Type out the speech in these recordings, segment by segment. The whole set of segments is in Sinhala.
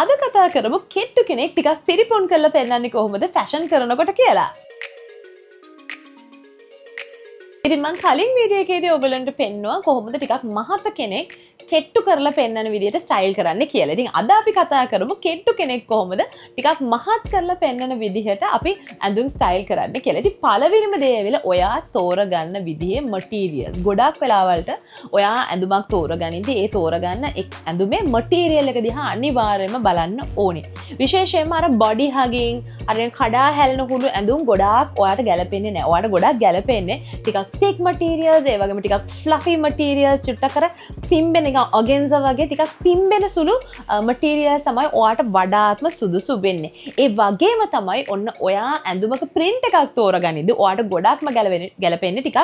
අද කතා කරමු කෙට්ටු කෙනෙක් ටිකක් පිරිපොන් කරලා පෙන්නන්නේ කොහොමද ෆැෂන් කරනකොට කියලා. ඉතින් මම කලින් වීඩියෝ එකේදී ඔයගලන්ට පෙන්නුවා කොහොමද ටිකක් මහත කෙනෙක් කෙට්ටු කරලා පෙන්නන විදියට ස්ටයිල් කරන්න කියලා. ඉතින් අද අපි කතා කරමු කෙට්ටු කෙනෙක් කොහොමද ටිකක් මහත් කරලා පෙන්නන විදිහට අපි ඇඳුම් ස්ටයිල් කරන්න කියලා. ඉතින් පළවෙනිම දේ ඇවිල්ලා ඔයා තෝරගන්න විදිහේ මටීරියල්. ගොඩක් වෙලාවලට ඔයා ඇඳුමක් තෝරගනිද්දී ඒ තෝරගන්න ඇඳුමේ මටීරියල් එක දිහා අනිවාර්යයෙන්ම බලන්න ඕනේ. විශේෂයෙන්ම අර බොඩි හගින් අර කඩා හැලෙන හුළු ඇඳුම් ගොඩාක් ඔයාට ගැලපෙන්නේ නැහැ. ඔයාට ගොඩක් ගැලපෙන්නේ ටිකක් thick materials ඒ වගේම ටිකක් fluffy materials චුට්ටක් අර පිම්බෙන එක organza වගේ ටිකක් පිම්බෙන සුළු materials තමයි ඔයාට වඩාත්ම සුදුසු වෙන්නේ. ඒ වගේම තමයි ඔන්න ඔයා ඇඳුමක print එකක් තෝරගනිද්දී ඔයාට ගොඩක්ම ගැලපෙන්නේ ටිකක්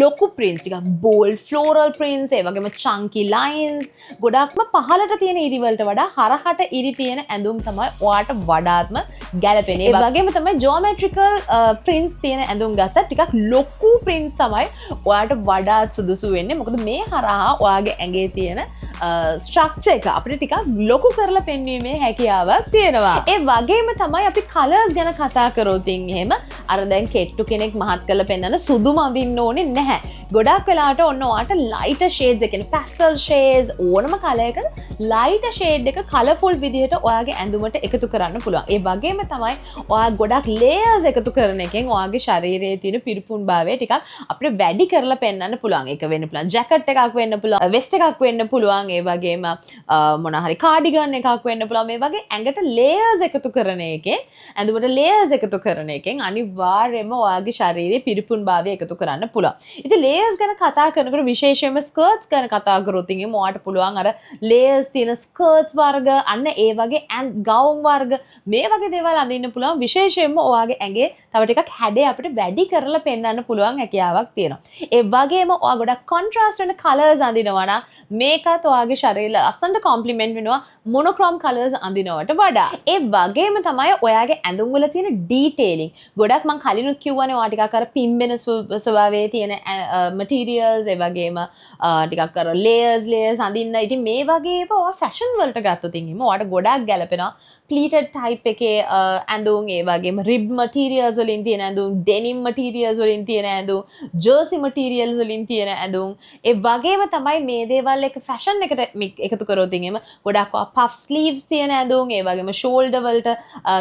ලොකු prints ටිකක් bold floral prints ඒ වගේම chunky lines ගොඩක්ම පහළට තියෙන ඉරි වලට වඩා හරහට ඉරි තියෙන ඇඳුම් තමයි ඔයාට වඩාත්ම ගැලපෙන්නේ. ඒ වගේම තමයි geometrical prints තියෙන ඇඳුම් ගත්තා ටිකක් ලොකු prints තමයි ඔයාට වඩාත් සුදුසු වෙන්නේ. මොකද මේ හරහා ඔයාගේ ඇඟේ තියෙන ස්ට්‍රක්චර් එක අපිට ටිකක් ලොකු කරලා පෙන්වීමේ හැකියාවක් තියෙනවා. ඒ වගේම තමයි අපි කලර්ස් ගැන කතා කරොත් එහෙම අර දැන් කෙට්ටු කෙනෙක් මහත් කරලා පෙන්වන සුදුම අඳින්න ඕනේ නැහැ. ගොඩක් වෙලාවට ඔන්න ඔයාට lighter shades එක කියන්නේ pastel shades ඕනම කලර් එක lighter shade එක colourful විදිහට ඔයාගේ ඇඳුමට එකතු කරන්න පුළුවන්. ඒ වගේම තමයි ඔයා ගොඩක් layers එකතු කරන එකෙන් ඔයාගේ ශරීරයේ තියෙන පිරිපුන්භාවය ටිකක් අපිට වැඩි කරලා පෙන්වන්න පුළුවන්. ඒක වෙන්න පුළුවන් ජැකට් එකක් වෙන්න පුළුවන්, වෙස්ට් එකක් වෙන්න පුළුවන්, ඒ වගේම මොන හරි කාඩිගන් එකක් වෙන්න පුළුවන්. මේ වගේ ඇඟට layers එකතු කරන එකෙන් ඇඳුමට layers එකතු කරන එකෙන් අනිවාර්යයෙන්ම ඔයාගේ ශරීරයේ පිරිපුන්භාවය එකතු කරන්න පුළුවන්. ඉතින් layers ගැන කතා කරනකොට විශේෂයෙන්ම skirts ගැන කතා කරොත් ඉතින් ඔයාට පුළුවන් අර layers තියෙන skirts වර්ග අන්න ඒ වගේ gown වර්ග මේ වගේ දේවල් අඳින්න පුළුවන්. විශේෂයෙන්ම ඔයාගේ ඇඟේ තව ටිකක් හැඩය අපිට වැඩි කරලා පෙන්වන්න පුළුවන් හැකියාවක් තියෙනවා. ඒ වගේම ඔයා ගොඩක් contrast වෙන colors අඳිනවා නම් මේකත් ඔයාගේ ශරීරය අසන්න compliment වෙනවා monochrome colors අඳිනවට වඩා. ඒ වගේම තමයි ඔයාගේ ඇඳුම් වල තියෙන detailing. ගොඩක් මම කලිනුත් කිව්වනේ ඔයා ටිකක් අර පිම්බෙන ස්වභාවයේ තියෙන materials ඒ වගේම ටිකක් අර layers අඳින්න. ඉතින් මේ වගේ ඒවා ඔයා fashion වලට ගත්තොත් එහෙම ඔයාට ගොඩක් ගැලපෙනවා. pleated type එකේ ඇඳුම් ඒ වගේම rib materials වලින් තියෙන ඇඳුම්, denim materials වලින් තියෙන ඇඳුම්, jersey materials වලින් තියෙන ඇඳුම්. ඒ වගේම තමයි මේ දේවල් එක fashion එකට එකතු කරොත් එහෙම ගොඩක් puff sleeves තියෙන ඇඳුම්, ඒ වගේම shoulder වලට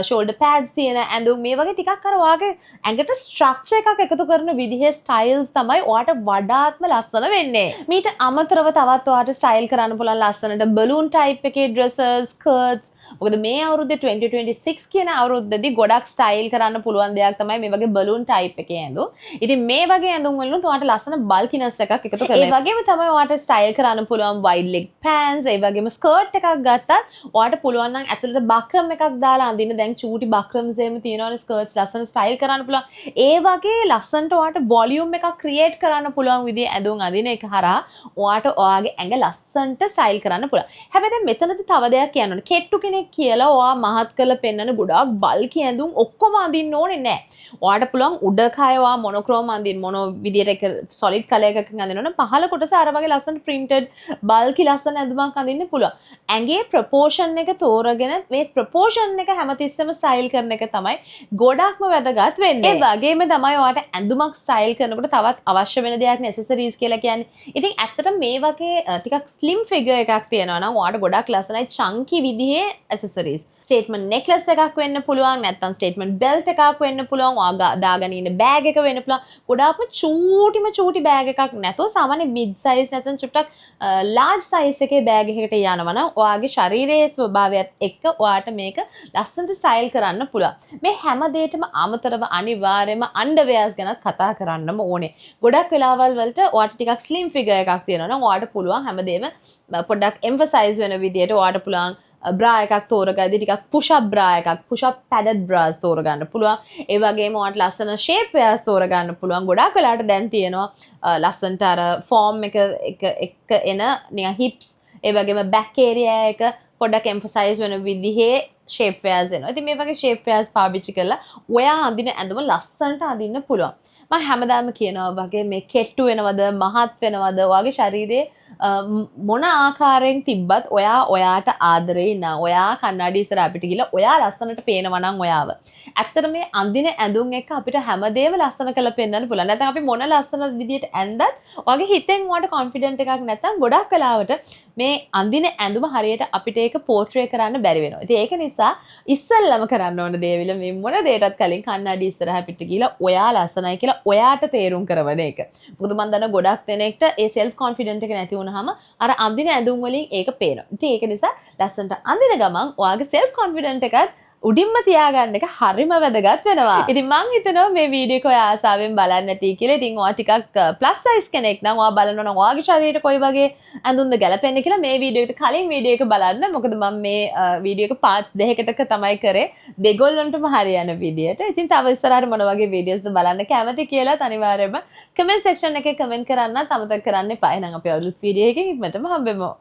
shoulder pads තියෙන ඇඳුම් මේ වගේ ටිකක් අර ඔයාගේ ඇඟට structure එකක් එකතු කරන විදිහේ styles තමයි ඔයාට වඩාත්ම ලස්සන වෙන්නේ. මීට අමතරව තවත් ඔයාට style කරන්න පුළුවන් ලස්සනට balloon type එකේ dresses, skirts. මොකද මේ අවුරුද්දේ 2026 කියන අවුරුද්දේදී ගොඩක් style කරන්න පුළුවන් දෙයක් තමයි මේ වගේ balloon type එකේ ඇඳුම්. ඉතින් මේ වගේ ඇඳුම් වලින් ඔයාට ලස්සන bulkiness එකක් එකතු කරලා ඒ වගේම තමයි ඔයාට style කරන්න පුළුවන් wide leg pants ඒ වගේම skirt එකක් ගත්තත් ඔයාට පුළුවන් නම් ඇතුළට බක්‍රම් එකක් දාලා අඳින්න. දැන් චූටි බක්‍රම්ස් එහෙම තියෙනවනේ skirts ලස්සන style කරන්න පුළුවන්. ඒ වගේ ලස්සනට ඔයාට volume එකක් create කරන්න පුළුවන් විදිහේ ඇඳුම් අඳින එක හරහා ඔයාට ඔයාගේ ඇඟ ලස්සනට style කරන්න පුළුවන්. හැබැයි දැන් මෙතනදී තව දෙයක් කියන්න ඕනේ. කෙට්ටු කෙනෙක් කියලා ඔයා මහත් කරලා පෙන්නන ගොඩාක් bulky ඇඳුම් ඔක්කොම අඳින්න ඕනේ නැහැ. ඔයාට පුළුවන් උඩ කය ඔයා monochrome අඳින්න මොන විදියට එක solid color එකකින් අඳිනවනම් පහළ කොටස අර වගේ ලස්සන printed bulky ලස්සන ඇඳුමක් අඳින්න පුළුවන්. ඇඟේ proportion එක තෝරගෙන මේ proportion එක හැමතිස්සෙම style කරන එක තමයි ගොඩක්ම වැදගත් වෙන්නේ. ඒ වගේම තමයි ඔයාට ඇඳුමක් style කරනකොට තවත් අවශ්‍ය වෙන දෙයක් accessories කියලා කියන්නේ. ඉතින් ඇත්තට මේ වගේ ටිකක් slim figure එකක් තියෙනවා නම් ඔයාට ගොඩක් ලස්සනයි chunky විදිහේ accessories. statement necklace එකක් වෙන්න පුළුවන්, නැත්නම් statement belt එකක් වෙන්න පුළුවන්, ඔයා දාගෙන ඉන්න bag එක වෙන්න පුළුවන්. ගොඩාක්ම චූටි bag එකක් නැතෝ සාමාන්‍ය mid size නැත්නම් චුට්ටක් large size එකේ bag එකකට යනවා නම් ඔයාගේ ශරීරයේ ස්වභාවයත් එක්ක ඔයාට මේක ලස්සනට style කරන්න පුළුවන්. මේ හැම දෙයකටම අමතරව අනිවාර්යයෙන්ම underwears ගැන කතා කරන්නම ඕනේ. ගොඩක් වෙලාවල් වලට ඔයාට ටිකක් slim figure එකක් තියෙනවා නම් ඔයාට පුළුවන් හැමදේම පොඩ්ඩක් emphasize වෙන විදියට ඔයාට පුළුවන් bra එකක් තෝරගද්දී ටිකක් push up bra එකක්, push up padded bras තෝරගන්න පුළුවන්. ඒ වගේම ඔයාලට ලස්සන shape wears තෝරගන්න පුළුවන්. ගොඩක් වෙලාවට දැන් තියෙනවා ලස්සනට අර form එක එන නිකන් hips ඒ වගේම back area එක පොඩ්ඩක් emphasize වෙන විදිහේ shape wears එනවා. ඉතින් මේ වගේ shape wears පාවිච්චි කරලා ඔයා අඳින ඇඳුම ලස්සනට අඳින්න පුළුවන්. මම හැමදාම කියනවා වගේ මේ කෙට්ටු වෙනවද මහත් වෙනවද ඔයාගේ ශරීරයේ මොන ආකාරයෙන් තිබ්බත් ඔයා ඔයාට ආදරේ නා ඔයා කන්නඩි ඉස්සර අපිට ගිහලා ඔයා ලස්සනට පේනවා නම් ඔයාව. ඇත්තට මේ අඳින ඇඳුම් එක අපිට හැමදේම ලස්සන කරලා පෙන්වන්න පුළුවන්. නැත්නම් අපි මොන ලස්සන විදියට ඇඳත් ඔයාගේ හිතෙන් ඔයාට කොන්ෆිඩන්ට් එකක් නැත්නම් ගොඩක් වෙලාවට මේ අඳින ඇඳුම හරියට අපිට ඒක පෝර්ට්‍රේ කරන්න බැරි වෙනවා. ඉතින් ඒක නිසා ඉස්සෙල්ලම කරන්න ඕන දේ විල මේ මොන දෙයකටත් කලින් කන්නඩි ඉස්සරහ අපිට ගිහලා ඔයා ලස්සනයි කියලා ඔයාට තේරුම් කරවන එක. මොකද මම දන්න ගොඩක් දෙනෙක්ට ඒ සෙල්ෆ් කොන්ෆිඩන්ට් එක නැති වුනහම අර අඳින ඇඳුම් වලින් ඒක පේනවා. ඉතින් ඒක නිසා ලස්සනට අඳින ගමන් ඔයාගේ සෙල්ෆ් කොන්ෆිඩන්ට් එකත් උඩින්ම තියාගන්න එක හරිම වැදගත් වෙනවා. ඉතින් මං හිතනවා මේ වීඩියෝ එක ඔයා ආසාවෙන් බලන්න ඇති කියලා. ඉතින් ඔයා ටිකක් ප්ලස් සයිස් කෙනෙක් නම් ඔයා බලනවා නම් ඔයාගේ ශරීරයට කොයි වගේ ඇඳුම්ද ගැලපෙන්නේ කියලා මේ වීඩියෝ එකට කලින් වීඩියෝ එක බලන්න. මොකද මම මේ වීඩියෝ එක පාර්ට්ස් දෙකකට තමයි කරේ. දෙගොල්ලන්ටම හරියන විදියට. ඉතින් තව ඉස්සරහට මොන වගේ වීඩියෝස්ද බලන්න කැමති කියලා අනිවාර්යයෙන්ම කමෙන්ට් සෙක්ෂන් එකේ කමෙන්ට් කරන්නත් අමතක කරන්න එපා. එහෙනම් අපි අලුත් වීඩියෝ එකකින් ඉක්මනටම හම්බෙමු.